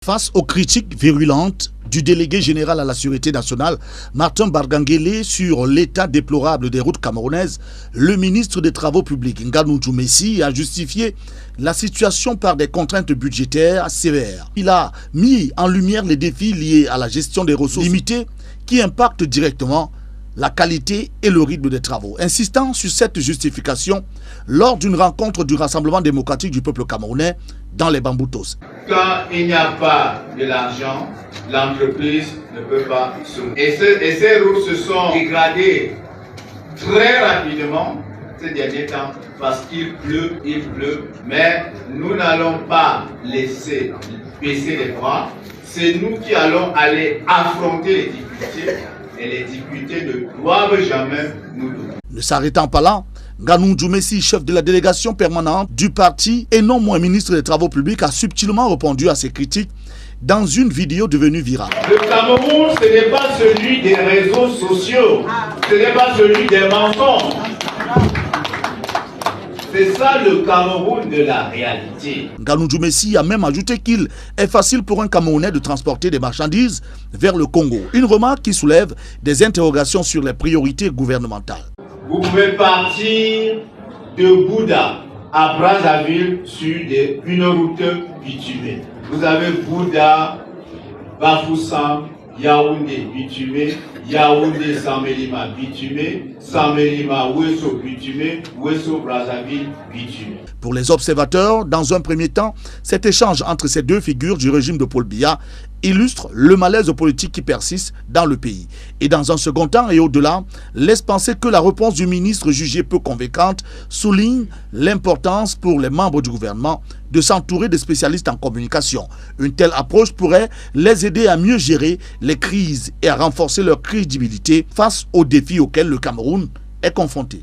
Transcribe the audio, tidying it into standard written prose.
Face aux critiques virulentes du délégué général à la sécurité nationale, Martin Barganguélé, sur l'état déplorable des routes camerounaises, le ministre des Travaux publics, Nganou Djoumessi, a justifié la situation par des contraintes budgétaires sévères. Il a mis en lumière les défis liés à la gestion des ressources limitées qui impactent directement la qualité et le rythme des travaux. Insistant sur cette justification lors d'une rencontre du Rassemblement démocratique du peuple camerounais dans les Bamboutos. Quand il n'y a pas de l'argent, l'entreprise ne peut pas s'ouvrir. Et ces routes se sont dégradées très rapidement ces derniers temps parce qu'il pleut, mais nous n'allons pas laisser baisser les bras. C'est nous qui allons aller affronter les difficultés et les difficultés ne doivent jamais nous donner. Ne s'arrêtant pas là, Nganou Djoumessi, chef de la délégation permanente du parti et non moins ministre des Travaux publics, a subtilement répondu à ces critiques dans une vidéo devenue virale. Le Cameroun, ce n'est pas celui des réseaux sociaux, ce n'est pas celui des mensonges. C'est ça le Cameroun de la réalité. Nganou Djoumessi a même ajouté qu'il est facile pour un Camerounais de transporter des marchandises vers le Congo. Une remarque qui soulève des interrogations sur les priorités gouvernementales. Vous pouvez partir de Bouddha à Brazzaville sur une route bitumée. Vous avez Bouddha, Bafoussam, Yaoundé bitumé, Yaoundé Samelima bitumé, Samelima Ouesso bitumé, Ouesso Brazzaville bitumé. Pour les observateurs, dans un premier temps, cet échange entre ces deux figures du régime de Paul Biya illustre le malaise politique qui persiste dans le pays. Et dans un second temps et au-delà, laisse penser que la réponse du ministre jugée peu convaincante souligne l'importance pour les membres du gouvernement de s'entourer de spécialistes en communication. Une telle approche pourrait les aider à mieux gérer les crises et à renforcer leur crédibilité face aux défis auxquels le Cameroun est confronté.